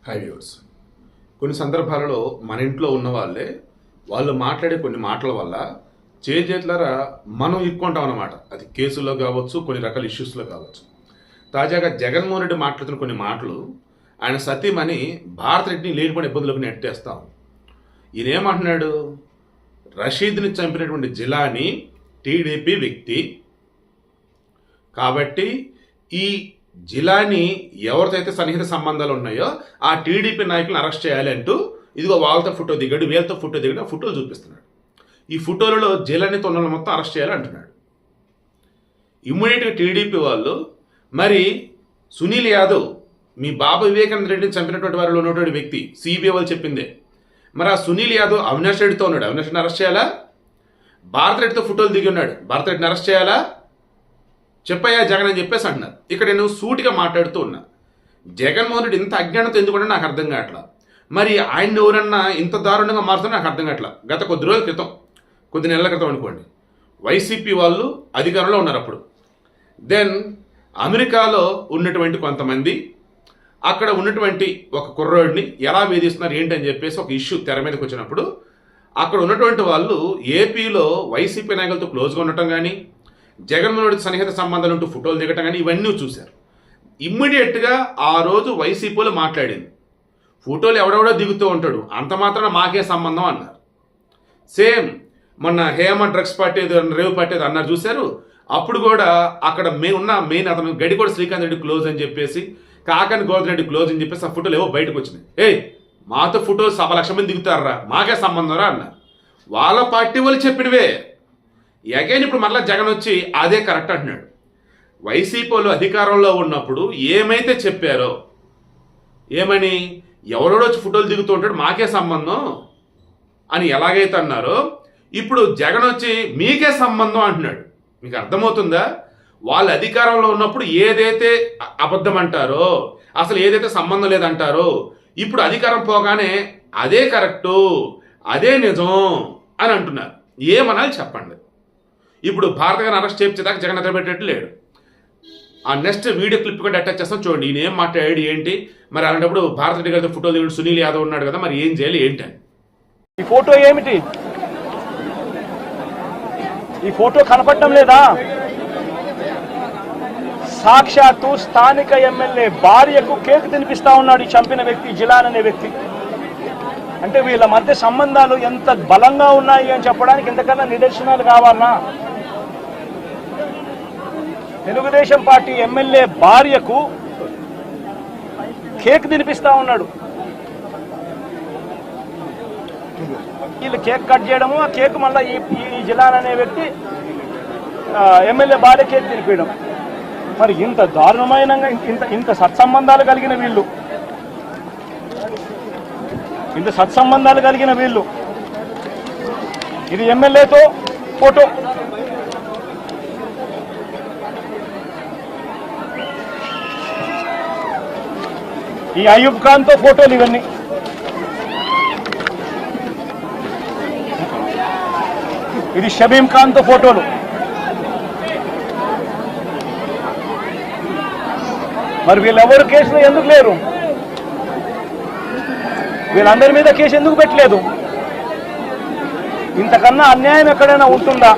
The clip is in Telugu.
హై వ్యూవర్స్, కొన్ని సందర్భాలలో మన ఇంట్లో ఉన్న వాళ్ళు మాట్లాడే కొన్ని మాటల వల్ల చేతులారా మనం ఇరుక్కుంటాం అన్నమాట. అది కేసుల్లో కావచ్చు, కొన్ని రకాల ఇష్యూస్లో కావచ్చు. తాజాగా జగన్మోహన్ రెడ్డి మాట్లాడుతున్న కొన్ని మాటలు ఆయన సతీమణి భారతరెడ్డిని లేనిపోయిన ఇబ్బందులకు నెట్టేస్తాం. ఈయన ఏమంటున్నాడు? రషీద్ని చంపినటువంటి జిలానీ టీడీపీ వ్యక్తి కాబట్టి ఈ జిలానీ ఎవరితో సన్నిహిత సంబంధాలు ఉన్నాయో ఆ టీడీపీ నాయకులను అరెస్ట్ చేయాలి అంటూ ఇదిగో వాళ్ళతో ఫోటో దిగాడు, వీళ్ళతో ఫోటో దిగాడు, ఆ ఫోటోలు చూపిస్తున్నాడు. ఈ ఫోటోలలో జిలానీ తొన్నలు మొత్తం అరెస్ట్ చేయాలి అంటున్నాడు. ఇమ్మీడియట్గా టీడీపీ వాళ్ళు మరి సునీల్ యాదవ్ మీ బాబు వివేకానంద రెడ్డిని చంపినటువంటి వారిలో ఉన్నటువంటి వ్యక్తి సిబిఐ వాళ్ళు చెప్పిందే. మరి ఆ సునీల్ యాదవ్ అవినాష్ రెడ్డితో ఉన్నాడు, అవినాష్ రెడ్డిని అరెస్ట్ చేయాలా? భారత రెడ్డితో ఫోటోలు దిగి ఉన్నాడు, భారత రెడ్డిని అరెస్ట్ చేయాలా? చెప్పయ్యా జగన్ అని చెప్పేసి అంటున్నారు. ఇక్కడ నేను సూటిగా మాట్లాడుతూ ఉన్నా, జగన్మోహన్ రెడ్డి ఇంత అజ్ఞానంతో ఎందుకంటే నాకు అర్థం కావట్లా. మరి ఆయన ఎవరన్నా ఇంత దారుణంగా మారుతున్నా నాకు అర్థం కావట్లా. గత కొద్ది రోజుల క్రితం, కొద్ది నెలల క్రితం అనుకోండి, వైసీపీ వాళ్ళు అధికారంలో ఉన్నారు. అప్పుడు దెన్ అమెరికాలో ఉన్నటువంటి కొంతమంది అక్కడ ఉన్నటువంటి ఒక కుర్రోడిని ఎలా వేధిస్తున్నారు ఏంటని చెప్పేసి ఒక ఇష్యూ తెర మీదకి వచ్చినప్పుడు అక్కడ ఉన్నటువంటి వాళ్ళు ఏపీలో వైసీపీ నాయకులతో క్లోజ్గా ఉండటం కానీ, జగన్మోహన్ రెడ్డి సన్నిహిత సంబంధాలు ఉంటూ ఫోటోలు దిగటం కానీ ఇవన్నీ చూశారు. ఇమ్మీడియట్గా ఆ రోజు వైసీపీలో మాట్లాడింది, ఫోటోలు ఎవడెవడో దిగుతూ ఉంటాడు, అంత మాత్రాన మాకే సంబంధం అన్నారు. సేమ్ మొన్న హేమ డ్రగ్స్ పార్టీ రేవు పార్టీ అన్నారు చూశారు. అప్పుడు కూడా అక్కడ మెయిన్ అతను గడికోడ శ్రీకాంత్ రెడ్డి క్లోజ్ అని చెప్పేసి, కాకని గోవర్ధన్ రెడ్డి క్లోజ్ అని చెప్పేసి ఆ ఫోటోలు ఏవో బయటకు వచ్చినాయి. మాతో ఫోటోలు 1,00,000 మంది దిగుతారా, మాకే సంబంధం రా అన్నారు. వాళ్ళ పార్టీ వాళ్ళు చెప్పినవే. అగైన్ ఇప్పుడు మళ్ళీ జగన్ వచ్చి అదే కరెక్ట్ అంటున్నాడు. వైసీపీలో అధికారంలో ఉన్నప్పుడు ఏమైతే చెప్పారో, ఏమని ఎవరోడో వచ్చి ఫోటోలు దిగుతూ ఉంటాడు మాకే సంబంధం అని ఎలాగైతే అన్నారో, ఇప్పుడు జగన్ వచ్చి మీకే సంబంధం అంటున్నాడు. మీకు అర్థమవుతుందా? వాళ్ళు అధికారంలో ఉన్నప్పుడు ఏదైతే అబద్ధం అంటారో, అసలు ఏదైతే సంబంధం లేదంటారో, ఇప్పుడు అధికారం పోగానే అదే కరెక్టు, అదే నిజం అని అంటున్నారు. ఏమనాలి చెప్పండి? ఇప్పుడు భారత గారిని అరెస్ట్ చేయించేదాకా జగన్ ఎత్తబెట్టేట్టు లేడు. ఆ నెక్స్ట్ వీడియో క్లిప్ కూడా అటాచ్ చేస్తాం చూడండి. ఈయన ఏం మాట్లాడాడు ఏంటి, మరి అలాంటప్పుడు భారత రెడ్డి గారితో ఫోటో దిగుడు సునీల్ యాదవ్ ఉన్నాడు కదా, మరి ఏం చేయాలి ఏంటని. ఈ ఫోటో ఏమిటి? ఈ ఫోటో కనపడటం లేదా? సాక్షాత్తు స్థానిక ఎమ్మెల్యే భార్యకు కేక్ తినిపిస్తా ఉన్నాడు ఈ చంపిన వ్యక్తి, జిలాన్ అనే వ్యక్తి. అంటే వీళ్ళ మధ్య సంబంధాలు ఎంత బలంగా ఉన్నాయి అని చెప్పడానికి ఇంతకన్నా నిదర్శనాలు కావాలన్నా? తెలుగుదేశం పార్టీ ఎమ్మెల్యే భార్యకు కేక్ తినిపిస్తా ఉన్నాడు. వీళ్ళు కేక్ కట్ చేయడము, ఆ కేక్ మళ్ళీ ఈ జిలాన్ అనే వ్యక్తి ఎమ్మెల్యే భార్య కేక్ తినిపించడం. మరి ఇంత దారుణమైన ఇంత సత్సంబంధాలు కలిగిన వీళ్ళు, ఇంత సత్సంబంధాలు కలిగిన వీళ్ళు, ఇది ఎమ్మెల్యేతో ఫోటో, ఈ అయూబ్ ఖాన్తో ఫోటోలు, ఇవన్నీ ఇది షబీం ఖాన్తో ఫోటోలు. మరి వీళ్ళెవరు కేసులో ఎందుకు లేరు? వీళ్ళందరి మీద కేసు ఎందుకు పెట్టలేదు? ఇంతకన్నా అన్యాయం ఎక్కడైనా ఉంటుందా?